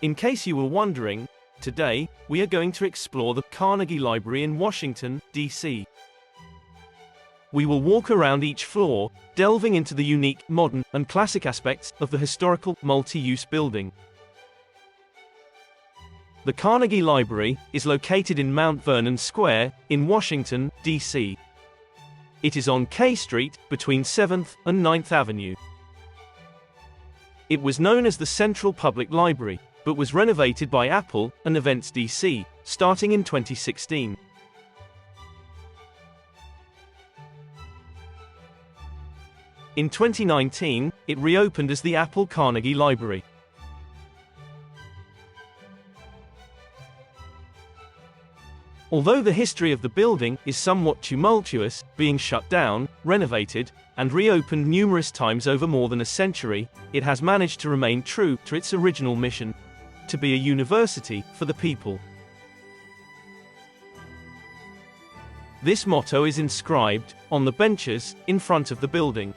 In case you were wondering, today, we are going to explore the Carnegie Library in Washington, D.C. We will walk around each floor, delving into the unique, modern, and classic aspects of the historical, multi-use building. The Carnegie Library is located in Mount Vernon Square, in Washington, D.C. It is on K Street, between 7th and 9th Avenue. It was known as the Central Public Library, but was renovated by Apple and Events DC, starting in 2016. In 2019, it reopened as the Apple Carnegie Library. Although the history of the building is somewhat tumultuous, being shut down, renovated, and reopened numerous times over more than a century, it has managed to remain true to its original mission: to be a university for the people. This motto is inscribed on the benches in front of the building.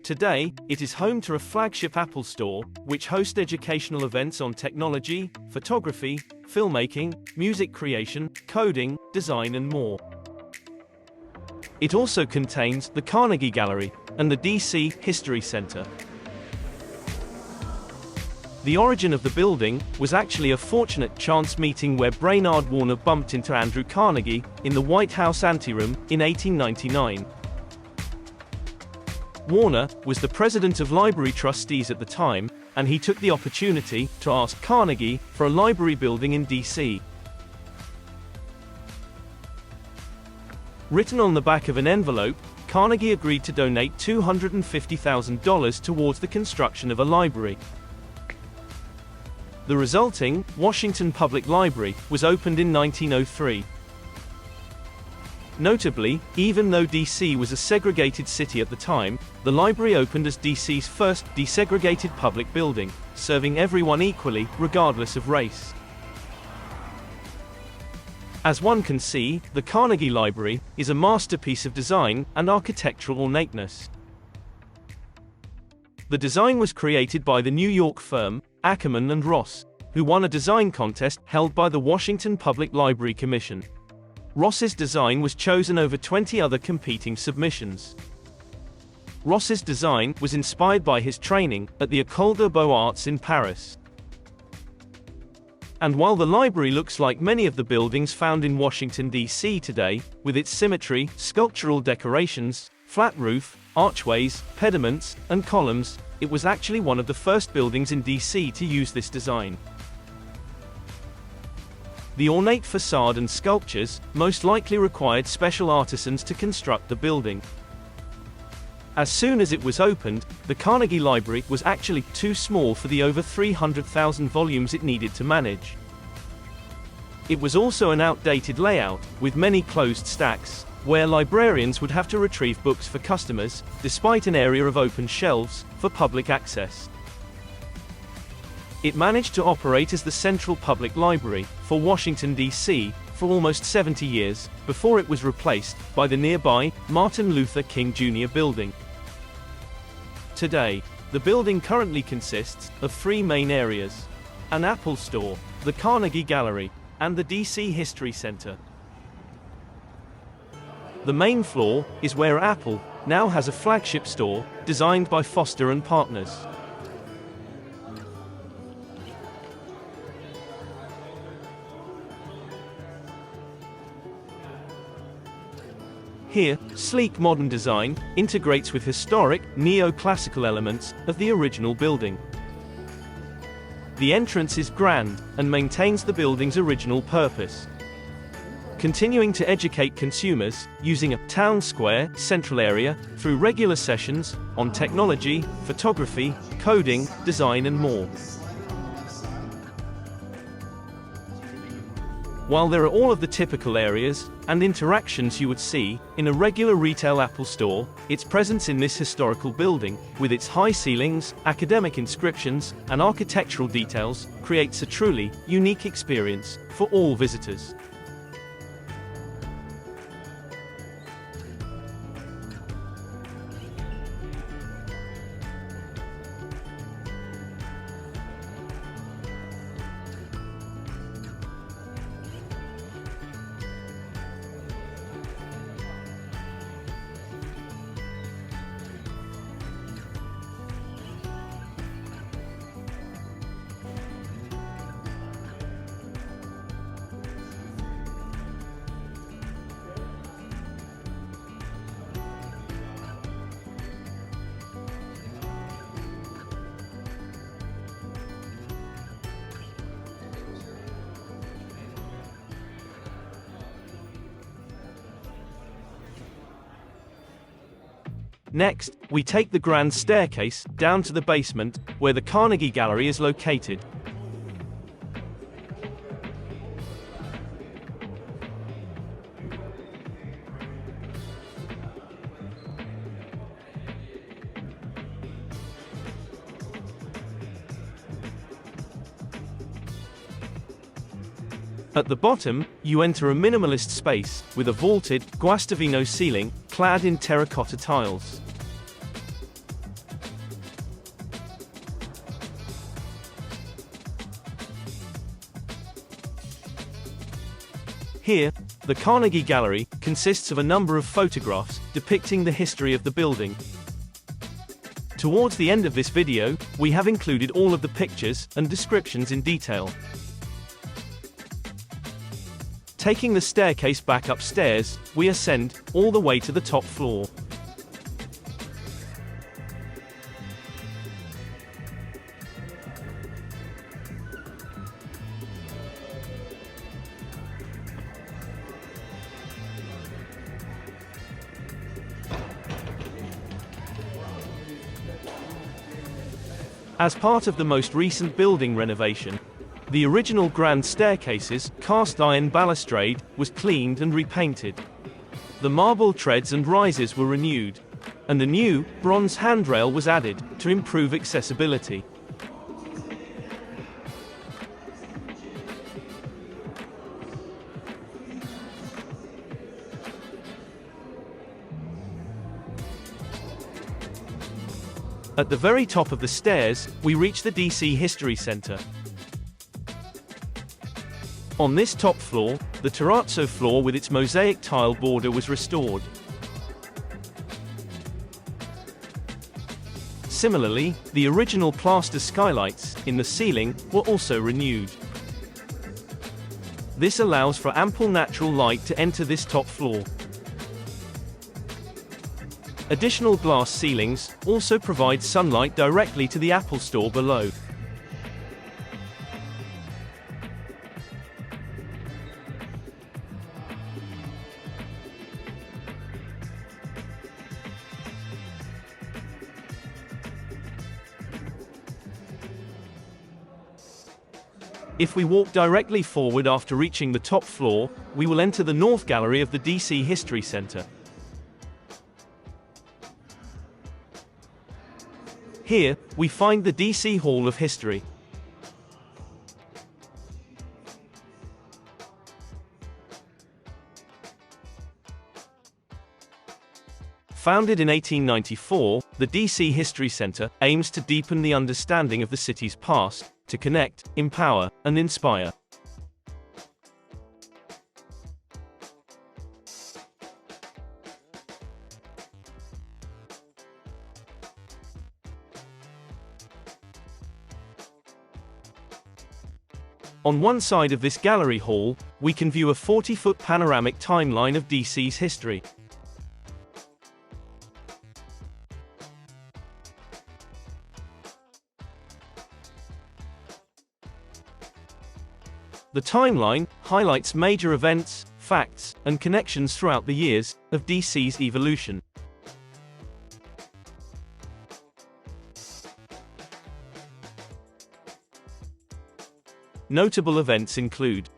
Today, it is home to a flagship Apple store, which hosts educational events on technology, photography, filmmaking, music creation, coding, design and more. It also contains the Carnegie Gallery and the DC History Center. The origin of the building was actually a fortunate chance meeting where Brainard Warner bumped into Andrew Carnegie in the White House anteroom in 1899. Warner was the president of library trustees at the time, and he took the opportunity to ask Carnegie for a library building in D.C. Written on the back of an envelope, Carnegie agreed to donate $250,000 towards the construction of a library. The resulting Washington Public Library was opened in 1903. Notably, even though D.C. was a segregated city at the time, the library opened as D.C.'s first desegregated public building, serving everyone equally, regardless of race. As one can see, the Carnegie Library is a masterpiece of design and architectural ornateness. The design was created by the New York firm, Ackerman and Ross, who won a design contest held by the Washington Public Library Commission. Ross's design was chosen over 20 other competing submissions. Ross's design was inspired by his training at the École des Beaux-Arts in Paris. And while the library looks like many of the buildings found in Washington, D.C. today, with its symmetry, sculptural decorations, flat roof, archways, pediments, and columns, it was actually one of the first buildings in D.C. to use this design. The ornate facade and sculptures most likely required special artisans to construct the building. As soon as it was opened, the Carnegie Library was actually too small for the over 300,000 volumes it needed to manage. It was also an outdated layout, with many closed stacks, where librarians would have to retrieve books for customers, despite an area of open shelves for public access. It managed to operate as the Central Public Library for Washington, D.C. for almost 70 years, before it was replaced by the nearby Martin Luther King Jr. building. Today, the building currently consists of three main areas: an Apple store, the Carnegie Gallery, and the D.C. History Center. The main floor is where Apple now has a flagship store, designed by Foster & Partners. Here, sleek modern design integrates with historic, neoclassical elements of the original building. The entrance is grand and maintains the building's original purpose, continuing to educate consumers using a town square central area through regular sessions on technology, photography, coding, design and more. While there are all of the typical areas, and interactions you would see in a regular retail Apple store. Its presence in this historical building, with its high ceilings, academic inscriptions, and architectural details, creates a truly unique experience for all visitors. Next, we take the grand staircase down to the basement, where the Carnegie Gallery is located. At the bottom, you enter a minimalist space with a vaulted, Guastavino ceiling, clad in terracotta tiles. Here, the Carnegie Gallery consists of a number of photographs depicting the history of the building. Towards the end of this video, we have included all of the pictures and descriptions in detail. Taking the staircase back upstairs, we ascend all the way to the top floor. As part of the most recent building renovation, the original grand staircase's cast iron balustrade was cleaned and repainted. The marble treads and rises were renewed, and a new bronze handrail was added to improve accessibility. At the very top of the stairs, we reach the DC History Center. On this top floor, the terrazzo floor with its mosaic tile border was restored. Similarly, the original plaster skylights in the ceiling were also renewed. This allows for ample natural light to enter this top floor. Additional glass ceilings also provide sunlight directly to the Apple Store below. If we walk directly forward after reaching the top floor, we will enter the North Gallery of the DC History Center. Here, we find the DC Hall of History. Founded in 1894, the DC History Center aims to deepen the understanding of the city's past, to connect, empower, and inspire. On one side of this gallery hall, we can view a 40-foot panoramic timeline of DC's history. The timeline highlights major events, facts, and connections throughout the years of DC's evolution. Notable events include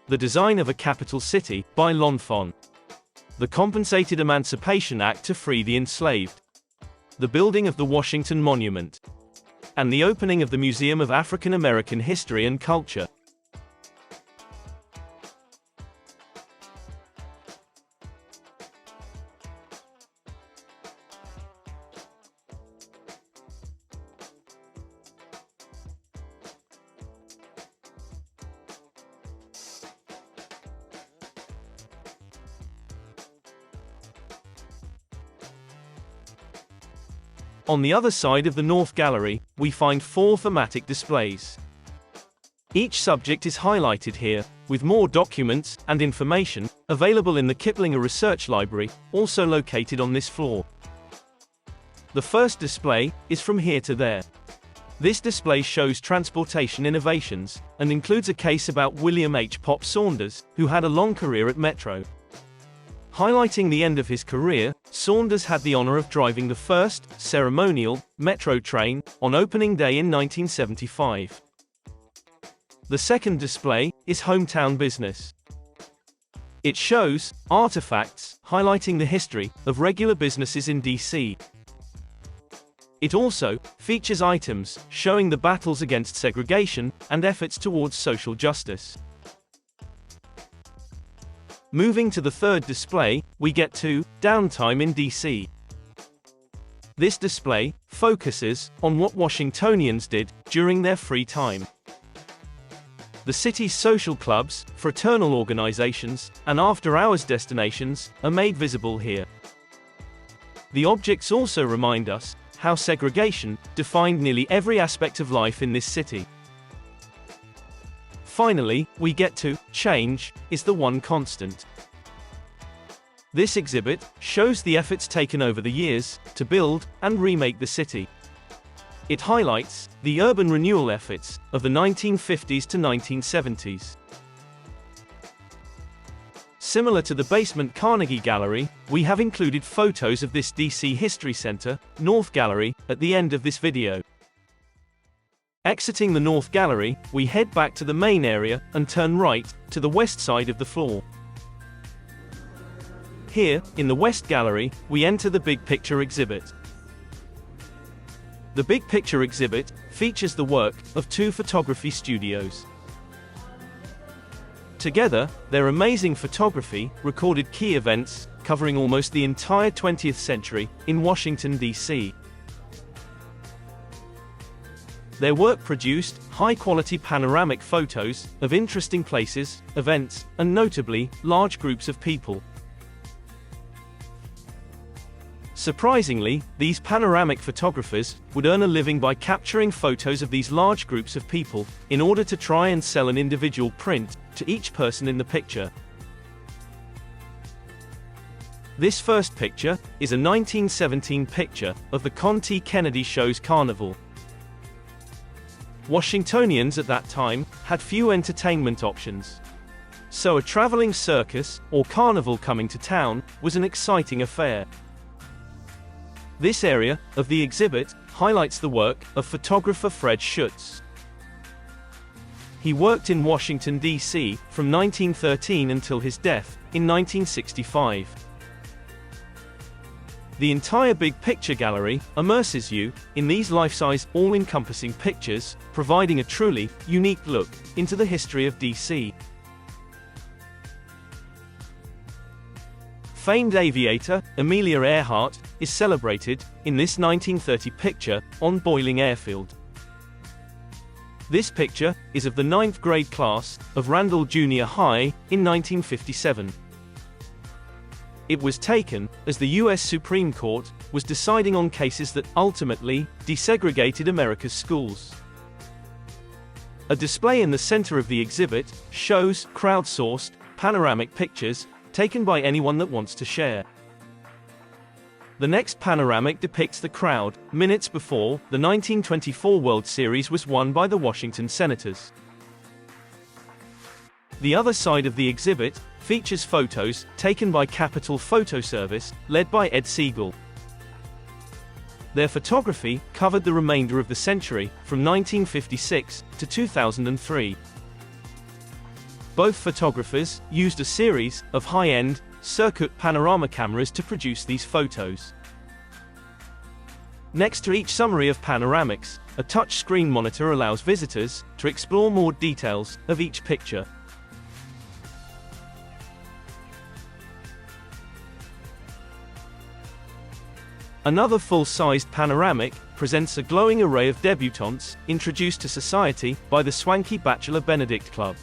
The Design of a Capital City, by L'Enfant. The Compensated Emancipation Act to Free the Enslaved. The Building of the Washington Monument. And the opening of the Museum of African American History and Culture. On the other side of the North Gallery, we find 4 thematic displays. Each subject is highlighted here, with more documents and information available in the Kiplinger Research Library, also located on this floor. The first display is From Here to There. This display shows transportation innovations, and includes a case about William H. Pop Saunders, who had a long career at Metro. Highlighting the end of his career, Saunders had the honor of driving the first, ceremonial, Metro train, on opening day in 1975. The second display is Hometown Business. It shows artifacts highlighting the history of regular businesses in D.C. It also features items showing the battles against segregation and efforts towards social justice. Moving to the third display, we get to Downtime in D.C. This display focuses on what Washingtonians did during their free time. The city's social clubs, fraternal organizations, and after-hours destinations are made visible here. The objects also remind us how segregation defined nearly every aspect of life in this city. Finally, we get to Change is the One Constant. This exhibit shows the efforts taken over the years to build and remake the city. It highlights the urban renewal efforts of the 1950s to 1970s. Similar to the basement Carnegie Gallery, we have included photos of this DC History Center, North Gallery, at the end of this video. Exiting the North Gallery, we head back to the main area and turn right to the west side of the floor. Here, in the West Gallery, we enter the Big Picture exhibit. The Big Picture exhibit features the work of 2 photography studios. Together, their amazing photography recorded key events covering almost the entire 20th century in Washington, D.C. Their work produced high-quality panoramic photos of interesting places, events, and notably, large groups of people. Surprisingly, these panoramic photographers would earn a living by capturing photos of these large groups of people, in order to try and sell an individual print to each person in the picture. This first picture is a 1917 picture of the Con T. Kennedy Show's Carnival. Washingtonians at that time had few entertainment options. So a traveling circus, or carnival coming to town, was an exciting affair. This area of the exhibit highlights the work of photographer Fred Schutz. He worked in Washington, D.C. from 1913 until his death in 1965. The entire Big Picture gallery immerses you in these life-size, all-encompassing pictures, providing a truly unique look into the history of D.C. Famed aviator Amelia Earhart is celebrated in this 1930 picture on Boiling Airfield. This picture is of the 9th grade class of Randall Junior High in 1957. It was taken as the U.S. Supreme Court was deciding on cases that ultimately desegregated America's schools. A display in the center of the exhibit shows crowdsourced, panoramic pictures taken by anyone that wants to share. The next panoramic depicts the crowd minutes before the 1924 World Series was won by the Washington Senators. The other side of the exhibit features photos taken by Capitol Photo Service, led by Ed Siegel. Their photography covered the remainder of the century, from 1956 to 2003. Both photographers used a series of high-end, circuit panorama cameras to produce these photos. Next to each summary of panoramics, a touch-screen monitor allows visitors to explore more details of each picture. Another full-sized panoramic presents a glowing array of debutantes introduced to society by the swanky Bachelor Benedict Club.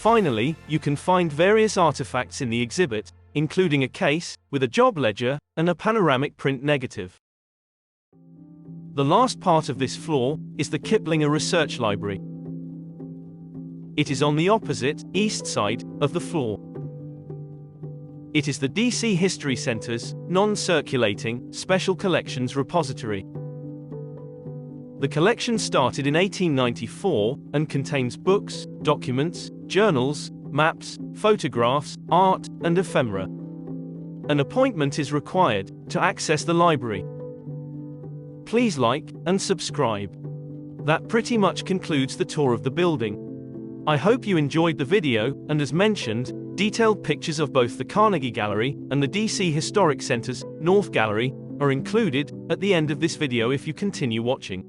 Finally, you can find various artifacts in the exhibit, including a case with a job ledger and a panoramic print negative. The last part of this floor is the Kiplinger Research Library. It is on the opposite, east side of the floor. It is the DC History Center's non-circulating special collections repository. The collection started in 1894 and contains books, documents, journals, maps, photographs, art, and ephemera. An appointment is required to access the library. Please like and subscribe. That pretty much concludes the tour of the building. I hope you enjoyed the video, and as mentioned, detailed pictures of both the Carnegie Gallery and the DC Historic Center's North Gallery are included at the end of this video if you continue watching.